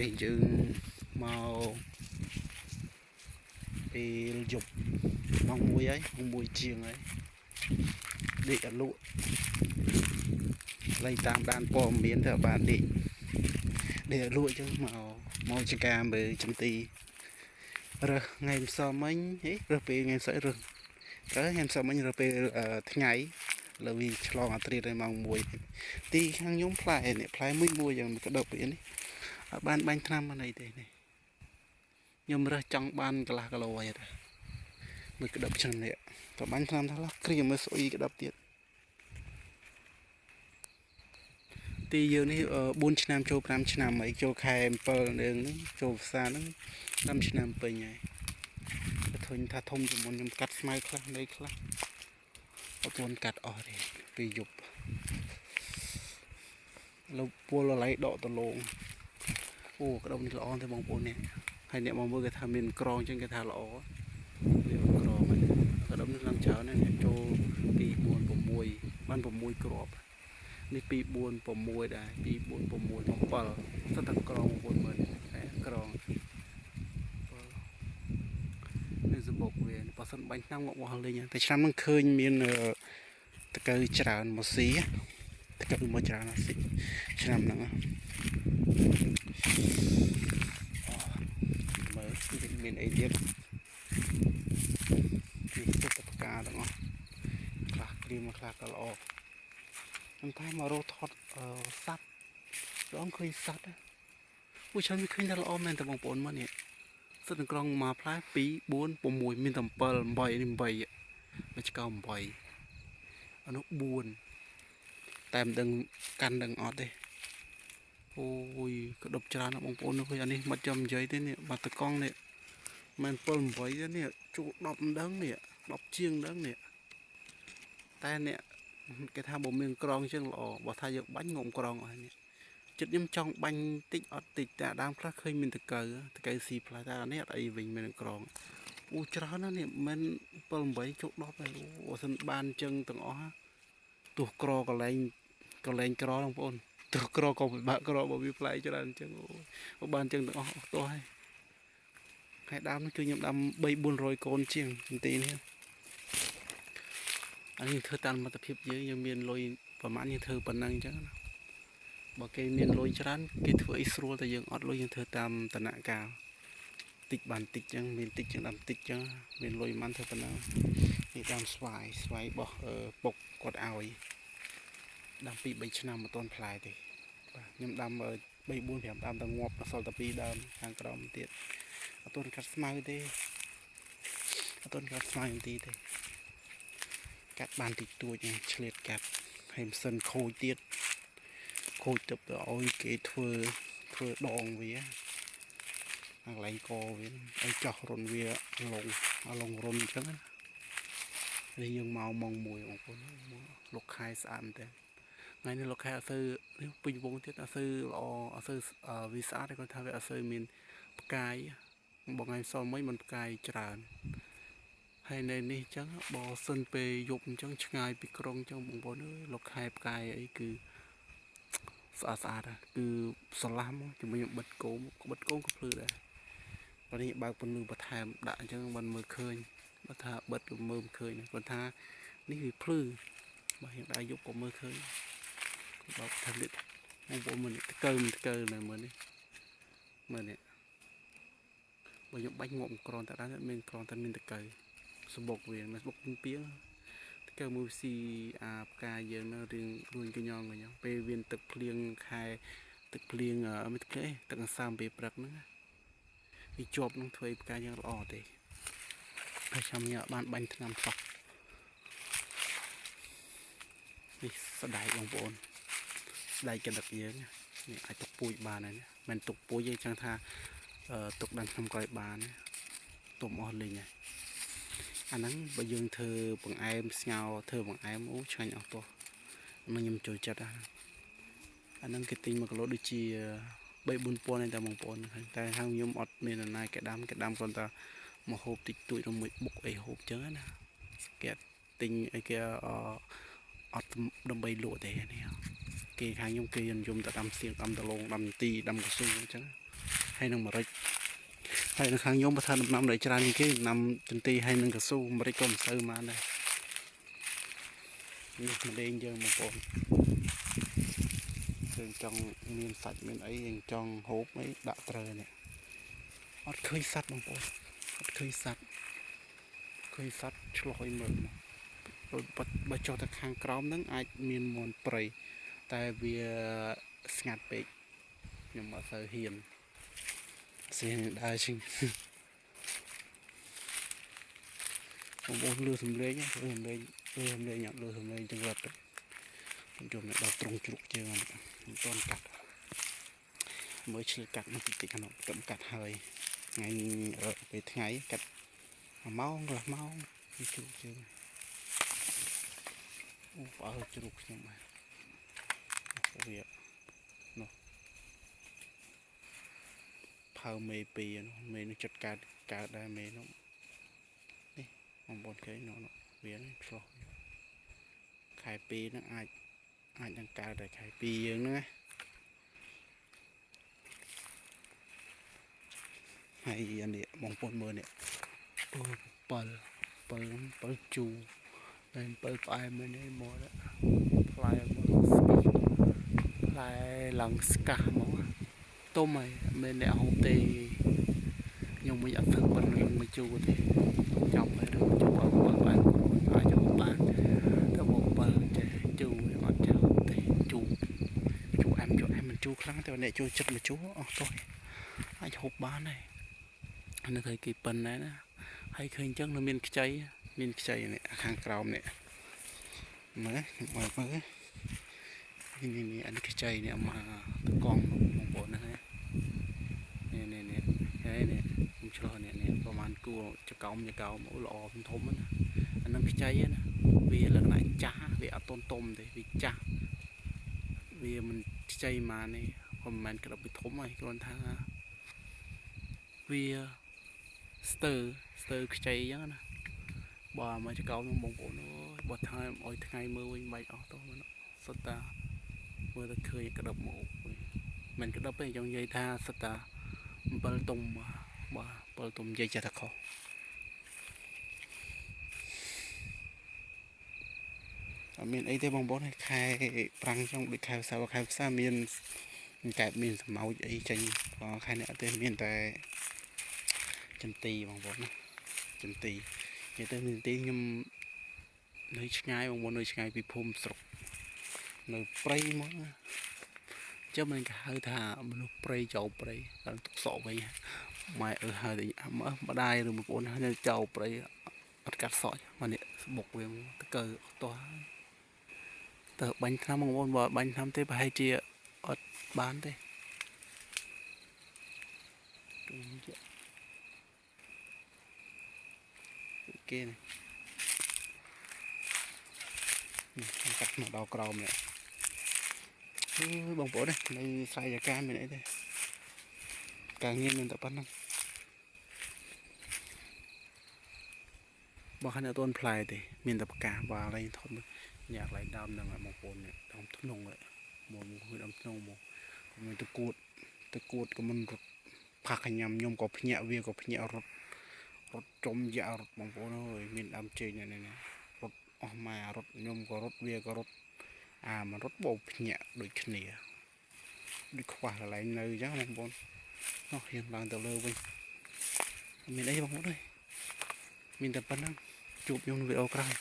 នេះយើងមកពេលយប់ម៉ោង 1 ហើយម៉ោង 1 ជាងហើយដេកអត់លក់lấy tam đan po miếng thợ bạn đi để lụi chứ màu chỉ cà với chấm tì rồi ngày sau mấy ấy rồi về ngày sẽ rồi tới ngày sau mấy rồi về ngày là vì lo mà tiền đây mong mùi ti hàng nhóm lại này phải mới mua giờ cái độc biển ở ban ban tham ở đây này nhưng mà trong ban cái là cái lò vậy mới cái độc chân này còn ban tham đó là kia mới soi cái độc tiền thì giờ này 4 ឆ្នាំចូល 5 ឆ្នាំអីចូលខែ7នឹងចូលផ្សារនឹង 5 ឆ្នាំពេញហើយឃើញថាធំជាងមុនខ្ញុំកាត់ស្មៅខ្លះនៅខ្លះអត់ទាន់កាត់អស់ទេពេលយប់លោកពលឡៃដកដលងអូក្តៅនេះល្អទេបងប្អូននេះហើយអ្នកមកមើលគេថាមានក្រងចឹងគេថាល្អនេះក្រងហ្នឹងក្តៅនេះឡើងច្រើនណាស់អ្នកចូល 2 4 6 បាន 6 គ្រាប់នេះ 2 4 6 ដែរ 2 4 6 7 សិតតែក្រងបងប្អូនមើលក្រងនេះសបុកវាបើសិនបាញ់ឆ្នាំមកបោះលេងតែឆ្នាំហ្នឹងឃើញមានតកៅច្រើនមកស៊ីតកៅមកច្រើនណាស់ស៊ីឆ្នាំហ្នឹងមើលមានអីទៀតពីទៅតផ្កាទាំងអស់ខ្លះព្រាមខ្លះក៏ល្អខ្ញុំតែមករកថតសัตว์រងឃើញសัตว์អូច្រើនវាឃើញតែល្អមែនតើបងប្អូនមើលនេះសិតនឹងក្រងមកផ្លែ 2 4 6 មានតែ 7 8នេះ 8មកឆ្កោ8អានោះ 4តែមិនដឹងកាន់ដឹងអត់ទេអូយក៏ដប់ច្រើនណាស់បងប្អូនឃើញអានេះមិនចាំនិយាយទេនេះបាត់តកង់នេះមិន 7 8ទេនេះជួ10មិនដឹងនេះ10ជាងដឹងនេះតែនេះគេថាបើមានក្រងជាងល្អបើថាយើងបាញ់ងុំក្រងអស់នេះចិត្តខ្ញុំចង់បាញ់តិចអត់តិចតែដើមខ្លះឃើញមានតកៅស៊ីផ្លែតែអានេះអត់អីវិញមានក្រងអូច្រើនណាស់នេះមិន 7 8ជុក10ហើយអូសិនបានចឹងទាំងអស់ទោះក្រកលែងក្របងប្អូនទោះក្រក៏ពិបាកក្របើវាផ្លែច្រើនចឹងអូបានចឹងទាំងអស់ទោះហើយហើយដើមនេះគឺខ្ញុំដាំ 3 400 កូនជាងទីនេះអានេះធ្វើតាមសមត្ថភាពយើងមានលុយប្រហែលយើងធ្វើប៉ុណ្ណឹងអញ្ចឹងណាបើគេមានលុយច្រើនគេធ្វើអីស្រួលតែយើងអត់លុយយើងធ្វើតាមតនកាលតិចបានតិចអញ្ចឹងមានតិចជាងដាំតិចអញ្ចឹងមានលុយមិនធ្វើប៉ុណ្ណឹងនេះដាំស្វាយបោះពុកគាត់ឲ្យដាំ 2 3 ឆ្នាំមិនទាន់ផ្លែទេបាទខ្ញុំដាំ 3 4 5ដើមតែងាប់សល់តែ2ដើមខាងក្រោមទៀតអត់ទាន់កាត់ស្មៅទេអត់ទាន់កាត់ស្មៅទីទេកាត់បានតិចតួចឆ្លៀតកាត់ហើយមិនសិនខូចទៀតខូចទៅឲ្យគេធ្វើដងវាកន្លែងកវាឲ្យចោះរុនវាឡងរុនអញ្ចឹងណានេះយើងមកម៉ោង 1បងប្អូនលោកខែស្អាតមែនតើថ្ងៃនេះលោកខែអត់សូវពេញវងទៀតអត់សូវល្អអត់សូវវាស្អាតទេគាត់ថាវាអត់សូវមានផ្កាយបងថ្ងៃសល់មួយមិនផ្កាយច្រើនហើយនៅនេះអញ្ចឹងបើសិនពេលយប់អញ្ចឹងឆ្ងាយពីក្រុងអញ្ចឹងបងប្អូនអើយលោកខែផ្កាយអីគឺស្អាតគឺស្រឡះមកជាមួយបិទគោមក៏ភ្លឺដែរបើនេះបើកពន្លឺបន្ថែមដាក់អញ្ចឹងមិនមើលឃើញបើថាបិទក៏មើលមិនឃើញគាត់ថានេះវាភ្លឺបើយើងដាក់យប់ក៏មើលឃើញបើថាលិតបងប្អូនមើលតកើនៅមើលនេះមើលនេះបើខ្ញុំបាច់ងក់ក្រនតែដែរមានក្រនតែមានតកើសបុកវាមិនសបុកពីងតកើមួយស៊ីអាផ្កាយើងនៅរៀងរួញកញ្ញងពេលវាទឹកភ្លៀងខែទឹកភ្លៀងមិនទឹកទេទឹកអសាមពេលព្រឹកហ្នឹងវាជាប់នឹងធ្វើឲ្យផ្កាយើងល្អទេហើយខ្ញុំញ៉ាំបានបាញ់ថ្នាំសោះនេះស្ដាយបងប្អូនស្ដាយកណ្ដិតយើងនេះអាចទុកពូជបានហើយមិនទុកពូជទេចឹងថាទុកដល់ក្នុងក្រោយបានទុំអស់លេងហើយអាហ្នឹងបើយើងធ្វើបង្អែមស្ងោរធ្វើបង្អែមអូឆ្ងាញ់អស់ទោះនឹងខ្ញុំចូលចិត្តអាហ្នឹងគេទិញ1គីឡូដូចជា 3 4 ពាន់ឯតែបងប្អូនតែខាងខ្ញុំអត់មានណាគេដាំគ្រាន់តែមកហូបតិចតួចឬមួយបុកអីហូបចឹងណាគេទិញអីគេអត់ដើម្បីលក់ទេនេះគេខាងខ្ញុំគេនិយមតែដាំសៀងដាំដលងដាំទីដាំកស៊ូអញ្ចឹង ហើយនឹងម្រេចហើយនៅខាងខ្ញុំបើថាដំណាំដែលច្រើនជាងគេដំណាំចន្ទីហើយនឹងកស៊ូម្រេចក៏មិនសូវបានដែរនេះម្លេងយើងបងប្អូនយើងចង់មានសាច់មានអីយើងចង់ហូបអីដាក់ត្រូវនេះអត់ឃើញសัตว์បងប្អូនអត់ឃើញសัตว์ឆ្លោះឲ្យមើលបើចុះទៅខាងក្រោមហ្នឹងអាចមានមន់ព្រៃតែវាស្ងាត់ពេកខ្ញុំអត់សូវហ៊ានស្អីដើរជិះបងប្អូនលឺសំឡេងអត់លឺសំឡេងចឹងរត់ទៅខ្ញុំជុំនៅដល់ត្រង់ជ្រុកជើងអត់មិនតន់កាត់មើលឆ្លៀតកាត់មកតិចៗខ្ញុំកាត់ហើយថ្ងៃពេលថ្ងៃកាត់1ម៉ោងកន្លះម៉ោងពីជ្រុកជើងអូបើជ្រុកខ្ញុំបាទវានោះផៅមេ2នោះមេនោះចិត្តកើតដែរមេនោះនេះបងប្អូនឃើញនោះវានេះឆ្លោះខែ2ហ្នឹងអាចនឹងកើតតែខែ2យើងហ្នឹងណាហើយអានេះបងប្អូនមើលនេះអូ7ជូរតែ7ផ្អែមនេះមកដែរផ្លែឡើងស្កាស់មកទុំហើយមិនអ្នកហូបទេខ្ញុំមិនអត់ធ្វើប៉ុណ្ណឹងមកជូរទេចាំហើយទៅជូរ7ផ្អែមអាចហូបបានតែមក7ចេះជូរអត់ចេះហូបទេជូរអែមមិនជូរខ្លាំងតែអ្នកជូរចិត្តមកជូរអស់ទោះអាចហូបបានដែរនៅthời kỳប៉ុណ្ណាណាហើយឃើញអញ្ចឹងនៅមានខ្ចីនេះខាងក្រោមនេះមើលនេះអានេះខ្ចីនេះមកតកងបងប្អូនណានេះហើយនេះខ្ញុំឆ្លោះនេះប្រហែលគួរចកោមល្អធំណាអានឹងខ្ចីណាវាលក្ខណៈចាស់វាអត់តុំទេវាចាស់វាមិនខ្ចីមកនេះមិនមែនក្តាប់វាធំហើយគ្រាន់ថាវាស្ទើខ្ចីអញ្ចឹងណាបើមកចកោមបងប្អូនអើយបើថ្ងៃឲ្យថ្ងៃមើលវិញមិនអស់តោះសុទ្ធតាមើលទៅឃើញក្តាប់មកមិនក្តាប់ទេចង់និយាយថាសុទ្ធតា7ទុំបាទ7ទុំនិយាយចេះតែខុសអត់មានអីទេបងប្អូនខែប្រាំងចង់ដូចខែផ្សារមានកើតមានសម្ោចអីចេញក៏ខែនេះអត់ទេមានតែចន្ទីបងប្អូនណាចន្ទីនិយាយទៅចន្ទីខ្ញុំនៅឆ្ងាយបងប្អូននៅឆ្ងាយពីភូមិស្រុកនៅព្រៃមកចាំមិនគេហៅថាមនុស្សព្រៃចោលព្រៃដល់ទុកសក់វិញម៉ែហៅតែម្ដាយឬបងប្អូននៅចោលព្រៃអត់កាត់សក់មកនេះស្បុកវាទៅកើតោះទៅបាញ់ថ្នាំបងប្អូនបើបាញ់ថ្នាំទេប្រហែលជាអត់បានទេគេនេះកាត់មកដល់ក្រោមនេះបងប្អូននេះនៅស្រែយាកាមានអីទេការងារមានតែប៉ុណ្ណឹងបើខាងអត់ទាន់ផ្លែទេមានតែផ្កាបាល់ឯងថតមើលញ៉ាក់ឡើងដើមហ្នឹងបងប្អូននេះដើមធ្នង់មកគឺដើមធ្នង់មកមានតគួតក៏មិនរត់ផាក់កញ្ញាំខ្ញុំក៏ភ្ញាក់វាក៏ភ្ញាក់រត់ចុំយ៉ារត់បងប្អូនអើយមានដើមជើងនេះរត់អស់ម៉ែរត់ខ្ញុំក៏រត់វាក៏រត់មិនរត់បោភ្ញាក់ដូចគ្នាដូចខ្វះកន្លែងនៅអញ្ចឹងបងប្អូននោះយើងឡើងទៅលើវិញមានអីបងប្អូនអើយមានតែប៉ុណ្ណឹងជួបខ្ញុំនៅវីដេអូក្រោយ